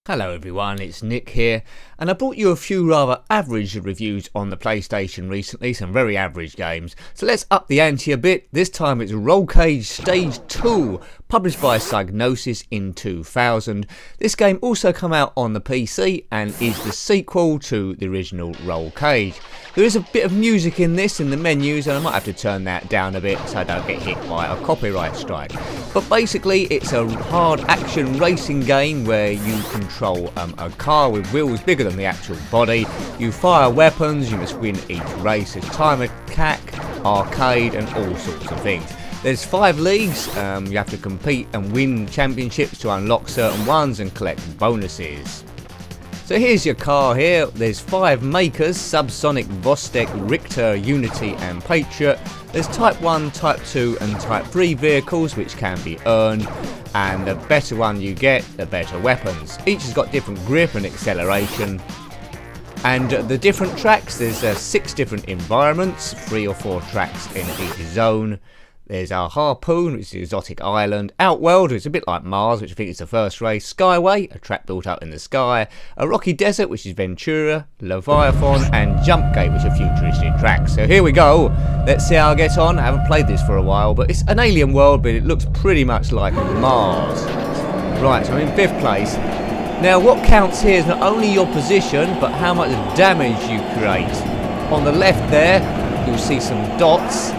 Hello everyone, it's Nick here, and I brought you a few rather average reviews on the PlayStation recently, some very average games. So let's up the ante a bit. This time it's Rollcage Stage 2, published by Psygnosis in 2000. This game also came out on the PC and is the sequel to the original Rollcage. There is a bit of music in this in the menus, and I might have to turn that down a bit so I don't get hit by a copyright strike. But basically it's a hard action racing game where you control a car with wheels bigger than the actual body. You fire weapons, you must win each race. There's time attack, arcade and all sorts of things. There's 5 leagues, you have to compete and win championships to unlock certain ones and collect bonuses. So here's your car here. There's 5 makers: Subsonic, Vostek, Richter, Unity and Patriot. There's Type 1, Type 2 and Type 3 vehicles which can be earned, and the better one you get, the better weapons. Each has got different grip and acceleration. And the different tracks, there's 6 different environments, 3 or 4 tracks in each zone. There's our Harpoon, which is the exotic island. Outworld, which is a bit like Mars, which I think is the first race. Skyway, a track built up in the sky. A rocky desert, which is Ventura. Leviathan, and Jumpgate, which are futuristic tracks. So here we go. Let's see how I get on. I haven't played this for a while, but it's an alien world, but it looks pretty much like Mars. Right, so I'm in 5th place. Now, what counts here is not only your position, but how much damage you create. On the left there, you'll see some dots.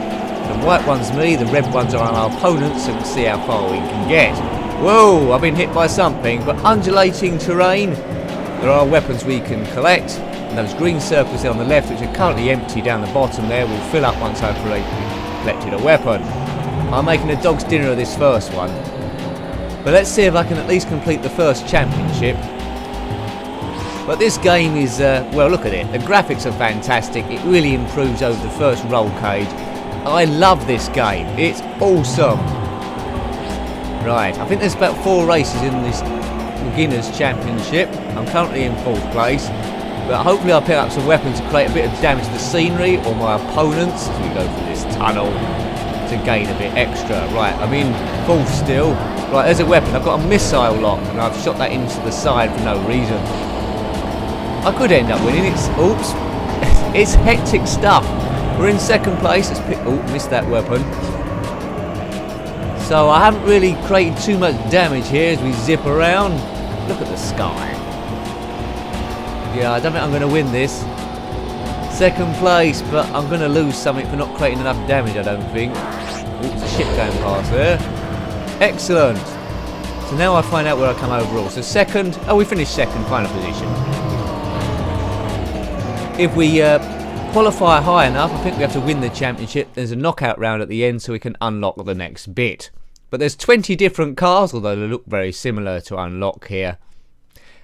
The white one's me, the red ones are our opponents, so we can see how far we can get. Whoa, I've been hit by something, but undulating terrain. There are weapons we can collect, and those green circles there on the left, which are currently empty down the bottom there, will fill up once I've collected a weapon. I'm making a dog's dinner of this first one. But let's see if I can at least complete the first championship. But this game is, well, look at it. The graphics are fantastic. It really improves over the first Rollcage. I love this game. It's awesome. Right, I think there's about 4 races in this beginners championship. I'm currently in 4th place, but hopefully I'll pick up some weapons to create a bit of damage to the scenery or my opponents as we go through this tunnel to gain a bit extra. Right, I'm in 4th still. Right, there's a weapon. I've got a missile lock and I've shot that into the side for no reason. I could end up winning. Oops. It's hectic stuff. We're in 2nd place. Missed that weapon. So I haven't really created too much damage here as we zip around. Look at the sky. Yeah, I don't think I'm going to win this. 2nd place, but I'm going to lose something for not creating enough damage, I don't think. Oops, a ship going past there. Excellent. So now I find out where I come overall. So 2nd. Oh, we finished 2nd, final position. If we qualify high enough, I think we have to win the championship. There's a knockout round at the end so we can unlock the next bit. But there's 20 different cars, although they look very similar to unlock here.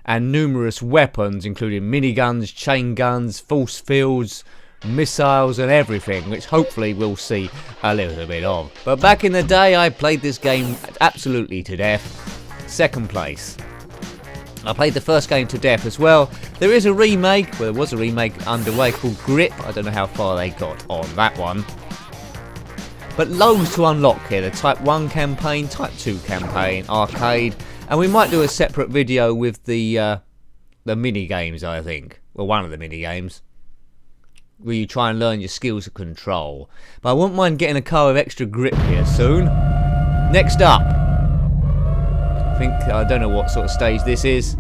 And numerous weapons, including miniguns, chain guns, force fields, missiles and everything, which hopefully we'll see a little bit of. But back in the day, I played this game absolutely to death. 2nd place. I played the first game to death as well. There is a remake, well, there was a remake underway called Grip. I don't know how far they got on that one. But loads to unlock here. The Type 1 campaign, Type 2 campaign, arcade. And we might do a separate video with the mini games, I think. Well, one of the mini games, where you try and learn your skills of control. But I wouldn't mind getting a car with extra grip here soon. Next up, I don't know what sort of stage this is.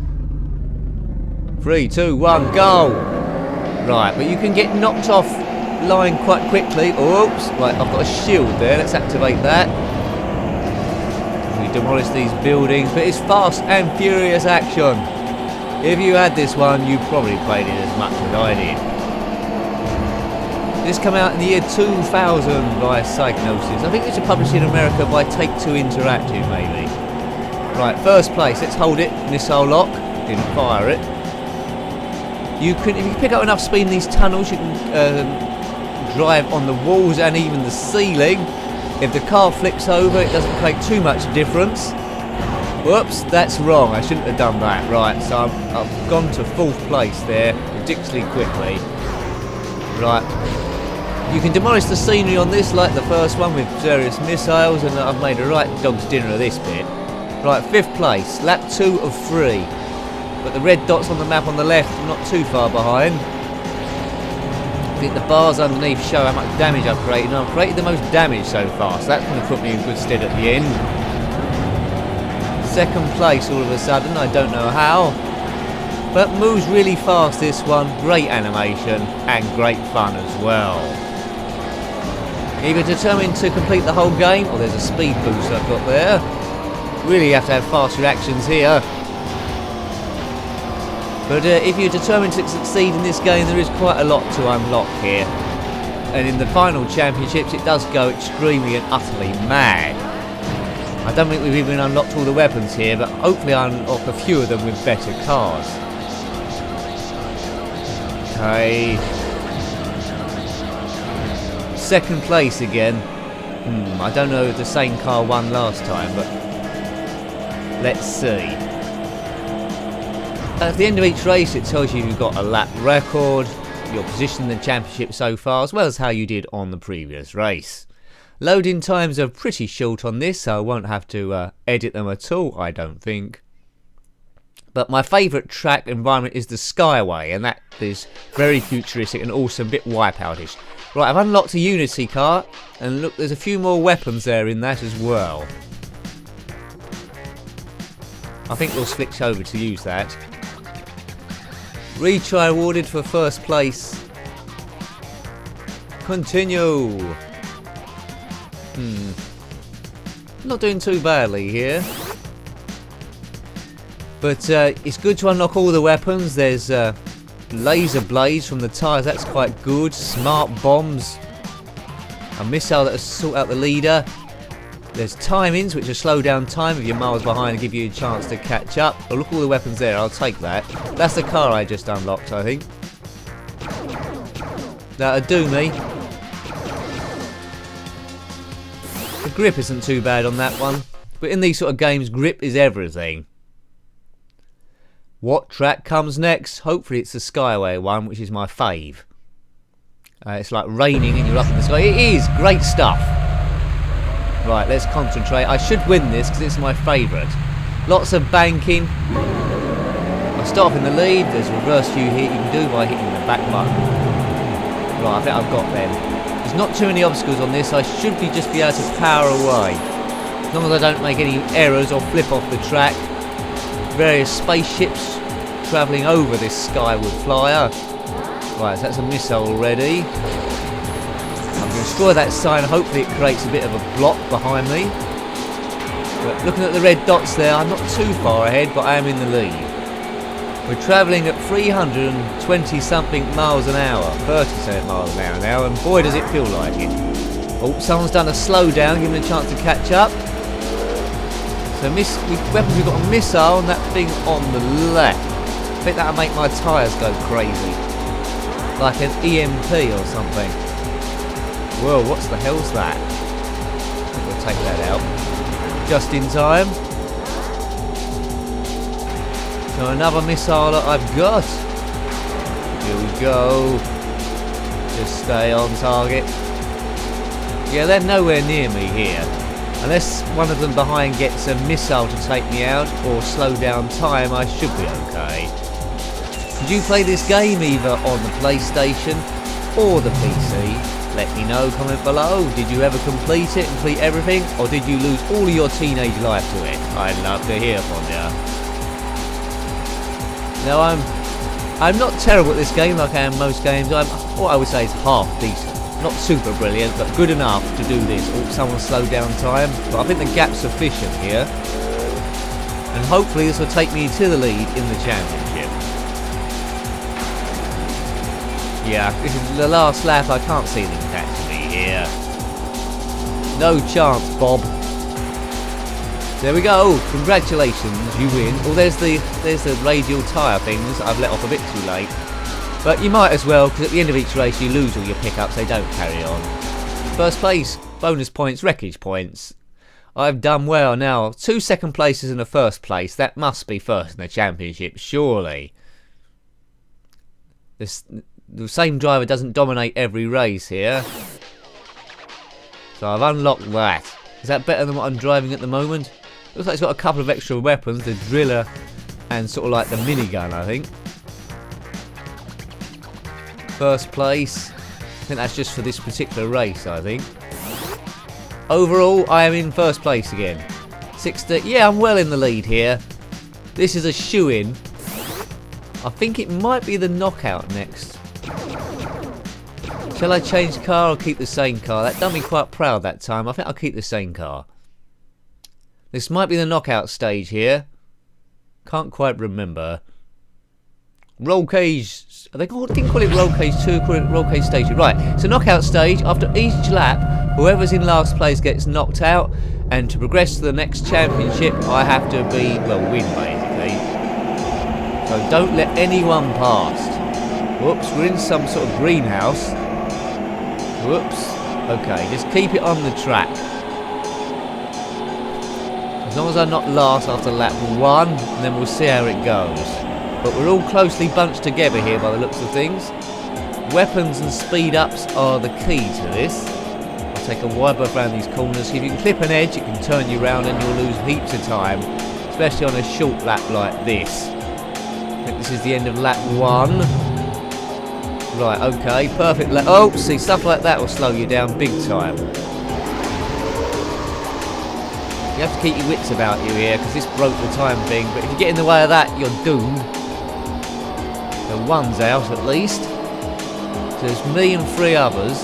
3, 2, 1, go! Right, but you can get knocked off line quite quickly. Oops, right, I've got a shield there. Let's activate that. We demolish these buildings, but it's fast and furious action. If you had this one, you probably played it as much as I did. This came out in the year 2000 by Psygnosis. I think it's published in America by Take-Two Interactive, maybe. Right, 1st place. Let's hold it. Missile lock. Didn't fire it. If you pick up enough speed in these tunnels, you can drive on the walls and even the ceiling. If the car flicks over, it doesn't make too much difference. Whoops, that's wrong. I shouldn't have done that. Right, so I've gone to 4th place there ridiculously quickly. Right. You can demolish the scenery on this like the first one with various missiles, and I've made a right dog's dinner of this bit. Right, 5th place, lap 2 of 3. But the red dots on the map on the left are not too far behind. I think the bars underneath show how much damage I've created, and I've created the most damage so far, so that's going to put me in good stead at the end. Second place all of a sudden, I don't know how. But moves really fast, this one. Great animation and great fun as well. Either determined to complete the whole game, or there's a speed boost I've got there. Really have to have fast reactions here. But if you're determined to succeed in this game, there is quite a lot to unlock here. And in the final championships, it does go extremely and utterly mad. I don't think we've even unlocked all the weapons here, but hopefully I'll unlock a few of them with better cars. Okay. Second place again. I don't know if the same car won last time, but let's see. At the end of each race, it tells you you've got a lap record, your position in the championship so far, as well as how you did on the previous race. Loading times are pretty short on this, so I won't have to edit them at all, I don't think. But my favourite track environment is the Skyway, and that is very futuristic and also a bit wipeoutish. Right, I've unlocked a Unity car, and look, there's a few more weapons there in that as well. I think we'll switch over to use that. Retry awarded for first place. Continue. Not doing too badly here. But it's good to unlock all the weapons. There's laser blades from the tyres, that's quite good. Smart bombs. A missile that'll sort out the leader. There's timings, which will slow down time if you're miles behind and give you a chance to catch up. Oh, look at all the weapons there, I'll take that. That's the car I just unlocked, I think. That'll do me. The grip isn't too bad on that one. But in these sort of games, grip is everything. What track comes next? Hopefully it's the Skyway one, which is my fave. It's like raining and you're up in the sky. It is! Great stuff! Right, let's concentrate. I should win this because it's my favourite. Lots of banking. I start off in the lead. There's reverse view here you can do by hitting the back button. Right, I think I've got them. There's not too many obstacles on this. I should just be able to power away. As long as I don't make any errors or flip off the track. Various spaceships travelling over this skyward flyer. Right, so that's a missile already. I'm going to destroy that sign. Hopefully it creates a bit of a block behind me. But looking at the red dots there, I'm not too far ahead, but I am in the lead. We're travelling at 320 something miles an hour, 37 miles an hour now, and boy does it feel like it. Oh, someone's done a slowdown, giving a chance to catch up. So weapons, we've got a missile and that thing on the left. I think that'll make my tyres go crazy. Like an EMP or something. Whoa, what's the hell's that? I think we'll take that out. Just in time. So another missile that I've got. Here we go. Just stay on target. Yeah, they're nowhere near me here. Unless one of them behind gets a missile to take me out or slow down time, I should be okay. Did you play this game either on the PlayStation or the PC? Let me know, comment below. Did you ever complete it, complete everything, or did you lose all of your teenage life to it? I'd love to hear from you. Now I'm not terrible at this game like I am most games. I'm what I would say is half decent. Not super brilliant, but good enough to do this. Oh, someone slowed down time. But I think the gap's sufficient here. And hopefully this will take me to the lead in the championship. Yeah, this is the last lap. I can't see them catching me here. No chance, Bob. There we go. Congratulations, you win. Oh, there's the radial tyre things I've let off a bit too late. But you might as well, because at the end of each race you lose all your pickups, they don't carry on. First place, bonus points, wreckage points. I've done well now. 2 second places and a first place. That must be first in the championship, surely. The same driver doesn't dominate every race here. So I've unlocked that. Is that better than what I'm driving at the moment? Looks like it's got a couple of extra weapons, the driller and sort of like the minigun, I think. First place. I think that's just for this particular race, I think. Overall, I am in first place again. 60. Yeah, I'm well in the lead here. This is a shoe-in. I think it might be the knockout next. Shall I change car or keep the same car? That done me quite proud that time. I think I'll keep the same car. This might be the knockout stage here. Can't quite remember. Rollcage. They didn't call it Rollcage 2, call it Rollcage stage 2. Right, it's a knockout stage. After each lap, whoever's in last place gets knocked out. And to progress to the next championship, I have to be, well, win basically. So don't let anyone past. Whoops, we're in some sort of greenhouse. Whoops. Okay, just keep it on the track. As long as I'm not last after lap 1, and then we'll see how it goes. But we're all closely bunched together here by the looks of things. Weapons and speed ups are the key to this. I'll take a wide berth around these corners. If you can clip an edge, it can turn you around and you'll lose heaps of time. Especially on a short lap like this. I think this is the end of lap 1. Right, okay, perfect lap. Oh, see, stuff like that will slow you down big time. You have to keep your wits about you here, because this broke the time thing. But if you get in the way of that, you're doomed. So one's out at least. So there's me and 3 others.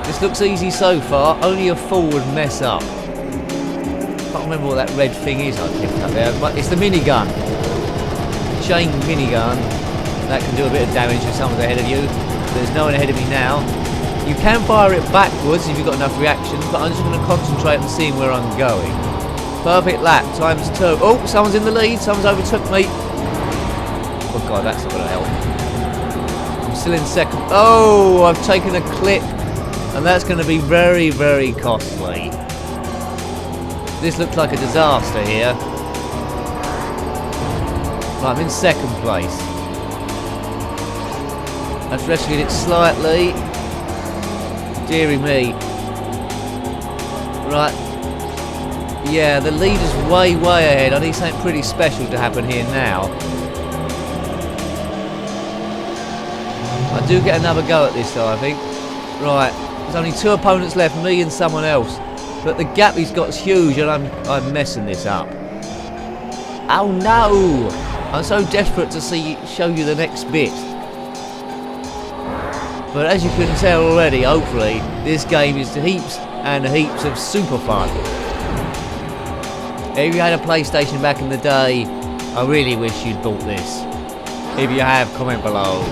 This looks easy so far. Only a fool would mess up. Can't remember what that red thing is I picked up there. But it's the minigun. Chain minigun. That can do a bit of damage if someone's ahead of you. There's no one ahead of me now. You can fire it backwards if you've got enough reaction, but I'm just going to concentrate on seeing where I'm going. Perfect lap, times 2. Oh, someone's in the lead, someone's overtook me. Oh god, that's not going to help. I'm still in second. Oh, I've taken a clip, and that's going to be very, very costly. This looks like a disaster here. Right, I'm in second place. I've rescued it slightly. Deary me. Right. Yeah, the leader's way ahead. I need something pretty special to happen here now. I do get another go at this though, I think. Right. There's only 2 opponents left, me and someone else. But the gap he's got is huge and I'm messing this up. Oh no! I'm so desperate to show you the next bit. But as you can tell already, hopefully, this game is heaps and heaps of super fun. If you had a PlayStation back in the day, I really wish you'd bought this. If you have, comment below.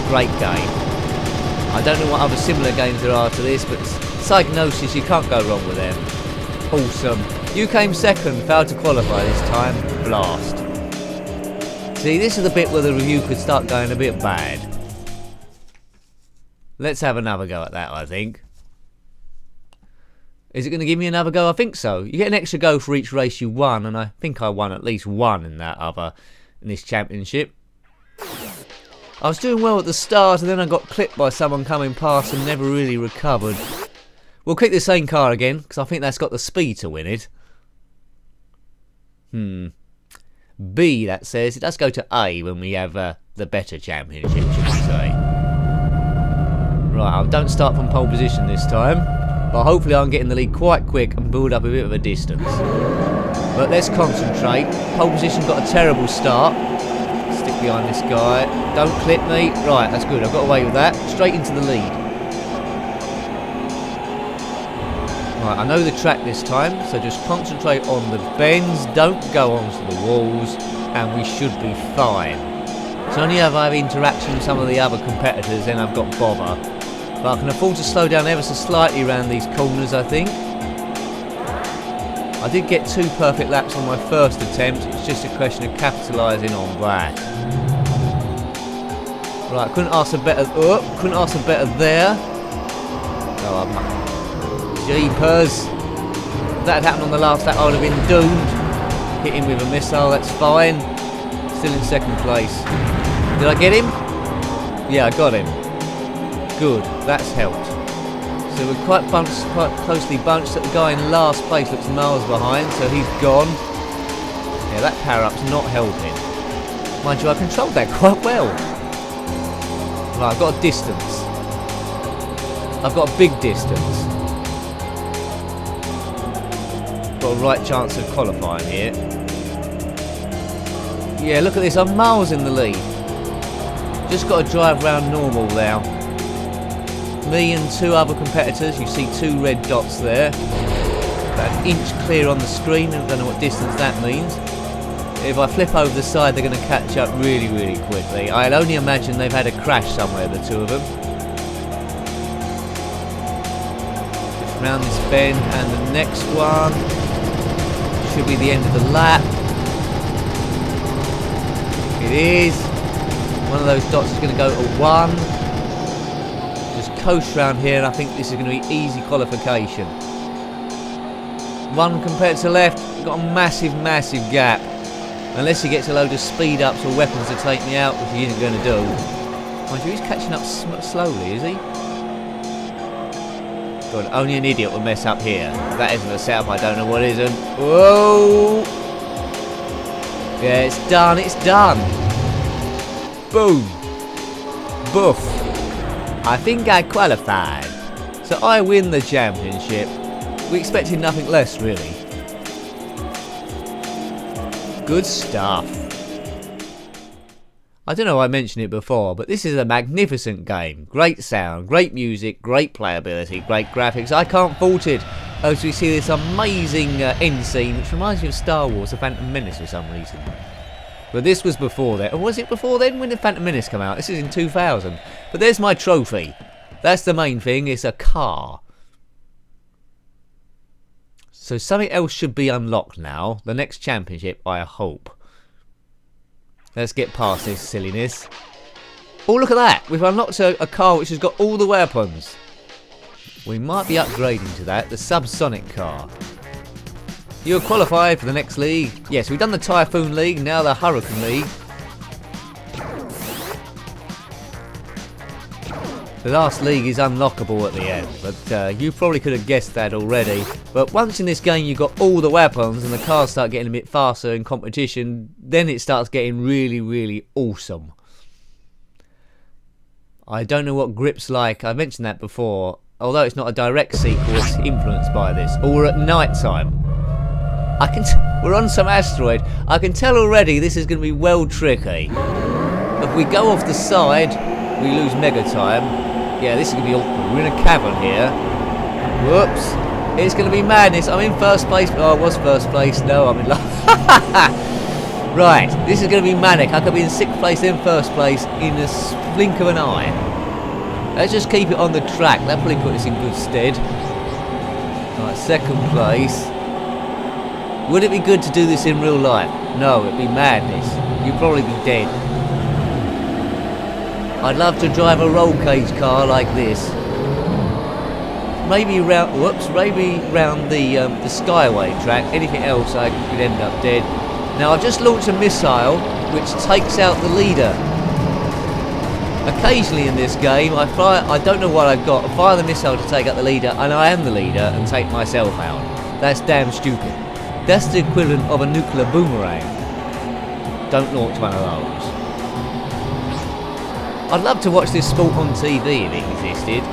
Great game. I don't know what other similar games there are to this, but Psygnosis, you can't go wrong with them. Awesome. You came second, failed to qualify this time. Blast. See, this is the bit where the review could start going a bit bad. Let's have another go at that, I think. Is it going to give me another go? I think so. You get an extra go for each race you won, and I think I won at least 1 in this championship. I was doing well at the start, and then I got clipped by someone coming past and never really recovered. We'll keep the same car again, because I think that's got the speed to win it. B, that says. It does go to A when we have the better championship, should we say. Right, I don't start from pole position this time, but hopefully I'm getting the lead quite quick and build up a bit of a distance. But let's concentrate. Pole position got a terrible start. Stick behind this guy. Don't clip me. Right, that's good. I've got away with that. Straight into the lead. Right, I know the track this time, so just concentrate on the bends. Don't go onto the walls, and we should be fine. So only if I have interaction with some of the other competitors, then I've got bother. But I can afford to slow down ever so slightly around these corners, I think. I did get 2 perfect laps on my first attempt. It's just a question of capitalising on that. Right, couldn't ask for better. Couldn't ask for better there. Oh, jeepers! If that had happened on the last lap, I would have been doomed. Hit him with a missile. That's fine. Still in second place. Did I get him? Yeah, I got him. Good, that's helped. So we're quite closely bunched. That the guy in last place looks miles behind, so he's gone. Yeah, that power-up's not helping. Mind you, I controlled that quite well. Right, I've got a distance. I've got a big distance. Got a right chance of qualifying here. Yeah, look at this, I'm miles in the lead. Just got to drive around normal now. Me and two other competitors, you see two red dots there. About an inch clear on the screen, I don't know what distance that means. If I flip over the side, they're going to catch up really, really quickly. I'd only imagine they've had a crash somewhere, the two of them. Just round this bend, and the next one should be the end of the lap. It is. One of those dots is going to go to 1. Just coast round here, and I think this is going to be easy qualification. 1 compared to left, we've got a massive, massive gap. Unless he gets a load of speed ups or weapons to take me out, which he isn't going to do. Mind you, he's catching up slowly, is he? God, only an idiot will mess up here. If that isn't a setup, I don't know what isn't. Whoa! Yeah, it's done, it's done. Boom. Boof. I think I qualified. So I win the championship. We expected nothing less, really. Good stuff. I don't know if I mentioned it before, but this is a magnificent game. Great sound, great music, great playability, great graphics. I can't fault it. As we see this amazing end scene, which reminds me of Star Wars: The Phantom Menace for some reason. But this was before that. Or was it before then when The Phantom Menace came out? This is in 2000. But there's my trophy. That's the main thing. It's a car. So something else should be unlocked now. The next championship, I hope. Let's get past this silliness. Oh, look at that. We've unlocked a car which has got all the weapons. We might be upgrading to that. The subsonic car. You're qualified for the next league. Yes, we've done the Typhoon League, now the Hurricane League. The last league is unlockable at the end, but you probably could have guessed that already. But once in this game you've got all the weapons and the cars start getting a bit faster in competition, then it starts getting really, really awesome. I don't know what grip's like, I mentioned that before. Although it's not a direct sequel, it's influenced by this. Or we're at night time. We're on some asteroid. I can tell already this is going to be well tricky. If we go off the side, we lose mega time. Yeah, this is going to be awkward. We're in a cavern here. Whoops. It's going to be madness. I'm in first place. Oh, I was first place. No, I'm in last. Right, this is going to be manic. I could be in 6th place, then first place in a blink of an eye. Let's just keep it on the track. That'll probably put us in good stead. Right, 2nd place. Would it be good to do this in real life? No, it'd be madness. You'd probably be dead. I'd love to drive a Rollcage car like this. Maybe round, maybe round the Skyway track. Anything else, I could end up dead. Now I've just launched a missile which takes out the leader. Occasionally in this game, I don't know what I've got. I fire the missile to take out the leader, and I am the leader and take myself out. That's damn stupid. That's the equivalent of a nuclear boomerang. Don't launch one of those. I'd love to watch this sport on TV if it existed.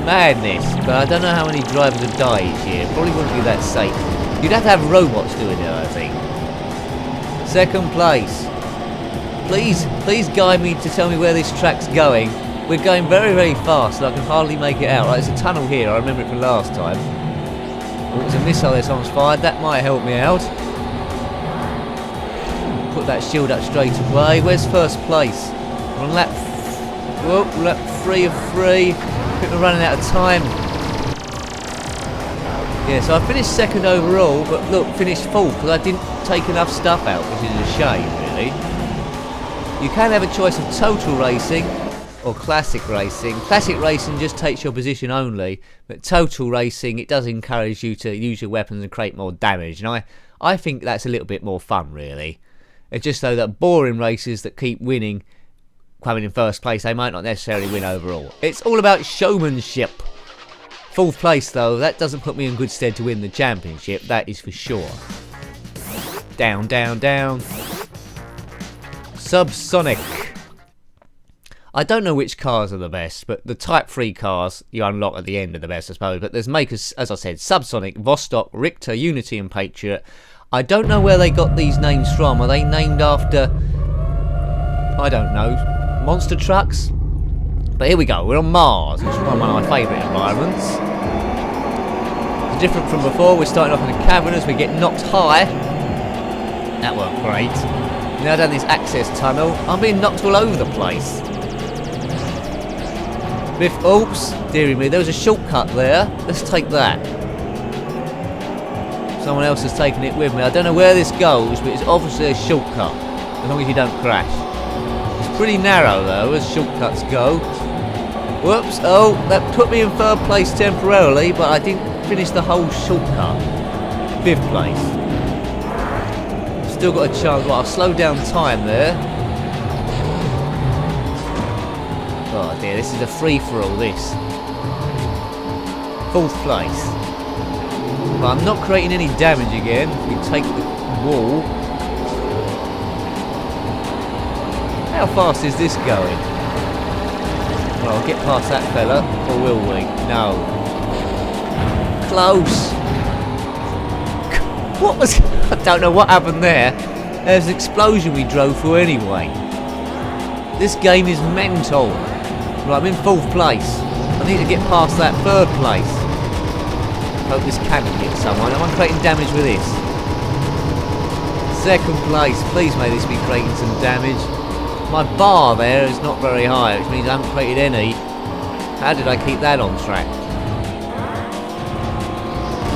Madness, but I don't know how many drivers have died each year. Probably wouldn't be that safe. You'd have to have robots doing it, I think. 2nd place. Please guide me to tell me where this track's going. We're going very, very fast, and I can hardly make it out. Right, there's a tunnel here. I remember it from last time. Oh, there's a missile there someone's fired. That might help me out. Put that shield up straight away. Where's first place? We're on lap 3 of 3. I think we're running out of time. Yeah, so I finished 2nd overall, but look, finished 4th because I didn't take enough stuff out, which is a shame, really. You can have a choice of total racing or classic racing. Classic racing just takes your position only, but total racing, it does encourage you to use your weapons and create more damage, and I think that's a little bit more fun, really. It's just though that boring races that keep winning, coming in first place, they might not necessarily win overall. It's all about showmanship. 4th place though, that doesn't put me in good stead to win the championship, that is for sure. Down, down, down. Subsonic. I don't know which cars are the best, but the Type 3 cars you unlock at the end are the best, I suppose. But there's makers, as I said, Subsonic, Vostok, Richter, Unity and Patriot. I don't know where they got these names from. Are they named after, I don't know, monster trucks? But here we go, we're on Mars, which is one of my favourite environments. It's different from before, we're starting off in a cavern as we get knocked high. That worked great. Now down this access tunnel, I'm being knocked all over the place. Oops, dearie me, there was a shortcut there. Let's take that. Someone else has taken it with me. I don't know where this goes, but it's obviously a shortcut. As long as you don't crash. It's pretty narrow though, as shortcuts go. Whoops, oh, that put me in 3rd place temporarily, but I didn't finish the whole shortcut. 5th place. Still got a chance. Well, I'll slow down time there. Oh dear, this is a free-for-all, this. 4th place. But I'm not creating any damage again. We take the wall. How fast is this going? Well, I'll get past that fella, or will we? No. Close. What was... I don't know what happened there. There's an explosion we drove through anyway. This game is mental. Right, I'm in 4th place. I need to get past that 3rd place. Hope this cannon hits someone. Am I creating damage with this? 2nd place. Please may this be creating some damage. My bar there is not very high, which means I haven't created any. How did I keep that on track?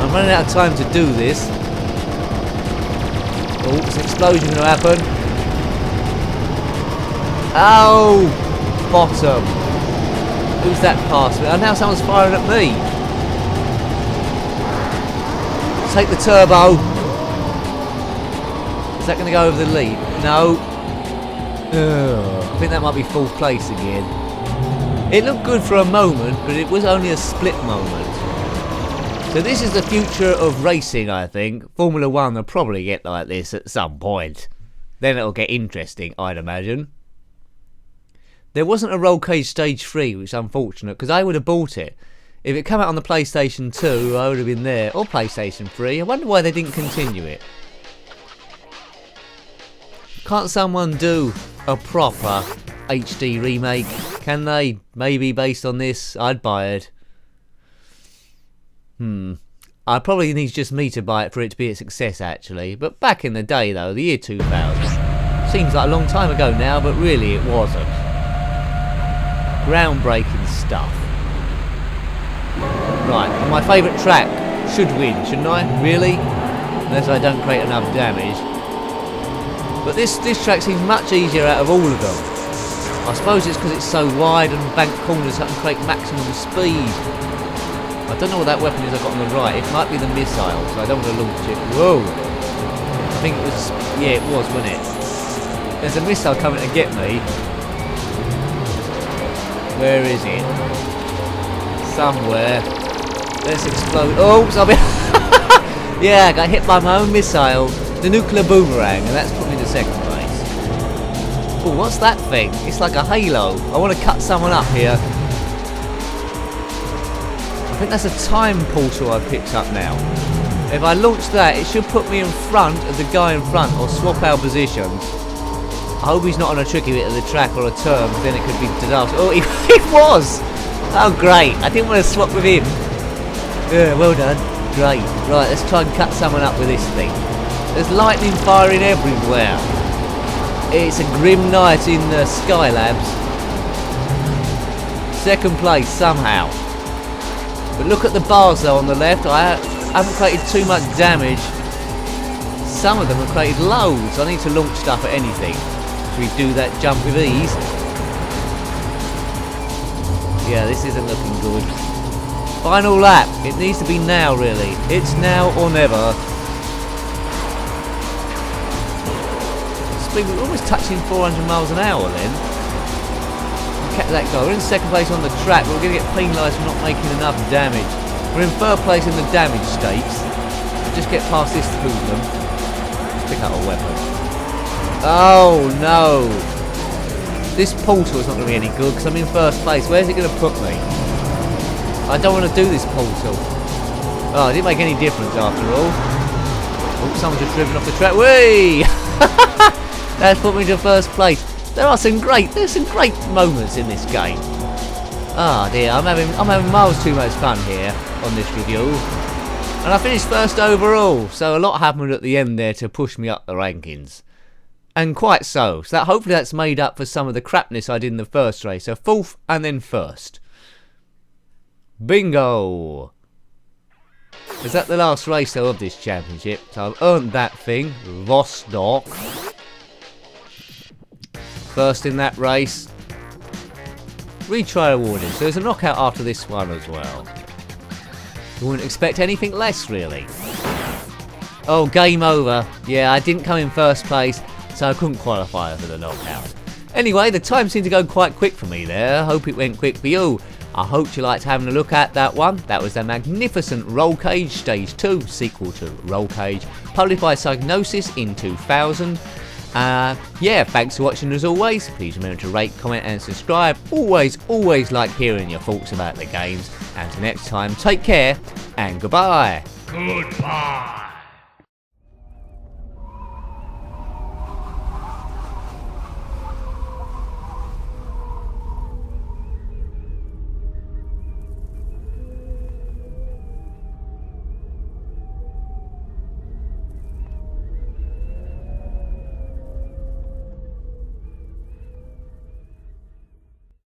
I'm running out of time to do this. Oh, there's an explosion going to happen. Oh! Bottom. Who's that past me? Oh, now someone's firing at me. Take the turbo. Is that going to go over the lead? No. Ugh. I think that might be 4th place again. It looked good for a moment, but it was only a split moment. So this is the future of racing, I think. Formula 1 will probably get like this at some point. Then it'll get interesting, I'd imagine. There wasn't a Rollcage Stage 3, which is unfortunate, because I would have bought it. If it came out on the PlayStation 2, I would have been there. Or PlayStation 3. I wonder why they didn't continue it. Can't someone do a proper HD remake? Can they? Maybe based on this? I'd buy it. I probably need just me to buy it for it to be a success, actually. But back in the day, though, the year 2000. Seems like a long time ago now, but really it wasn't. Groundbreaking stuff. Right, my favourite track should win, shouldn't I? Really? Unless I don't create enough damage. But this track seems much easier out of all of them. I suppose it's because it's so wide and bank corners so I can create maximum speed. I don't know what that weapon is I've got on the right. It might be the missile, so I don't want to launch it. Whoa! I think it was... yeah, it was, wasn't it? There's a missile coming to get me. Where is it? Somewhere. Let's explode. Oh, sorry. Yeah, I got hit by my own missile. The nuclear boomerang, and that's put me to 2nd place. Oh, what's that thing? It's like a halo. I want to cut someone up here. I think that's a time portal I've picked up now. If I launch that, it should put me in front of the guy in front, or swap our positions. I hope he's not on a tricky bit of the track or a turn, then it could be disaster. Oh, he was! Oh, great. I didn't want to swap with him. Yeah, well done. Great. Right, let's try and cut someone up with this thing. There's lightning firing everywhere. It's a grim night in the Skylabs. 2nd place, somehow. But look at the bars, though, on the left. I haven't created too much damage. Some of them have created loads. I need to launch stuff at anything. Should we do that jump with ease? Yeah, this isn't looking good. Final lap. It needs to be now, really. It's now or never. Speed, we're almost touching 400 miles an hour then. Kept that going. We're in 2nd place on the track, but we're going to get penalised for not making enough damage. We're in 3rd place in the damage stakes. We'll just get past this hoodlum. pick up a weapon. Oh no! This portal is not going to be any good because I'm in first place. Where's it going to put me? I don't want to do this portal. Oh, it didn't make any difference after all. Oh, someone just driven off the track. Whee! That's put me to first place. There's some great moments in this game. Ah dear, I'm having miles too much fun here on this review. And I finished first overall, so a lot happened at the end there to push me up the rankings. And quite so. So hopefully that's made up for some of the crapness I did in the first race. So fourth and then first. Bingo! Is that the last race though of this championship? So I've earned that thing. Vostok. First in that race. Retry awarded. So there's a knockout after this one as well. You wouldn't expect anything less really. Oh, game over. Yeah, I didn't come in first place, so I couldn't qualify for the knockout. Anyway, the time seemed to go quite quick for me there. I hope it went quick for you. I hope you liked having a look at that one. That was the magnificent Rollcage Stage 2 sequel to Rollcage, published by Psygnosis in 2000. Yeah, thanks for watching as always. Please remember to rate, comment and subscribe. Always like hearing your thoughts about the games. And until next time, take care and goodbye. Goodbye.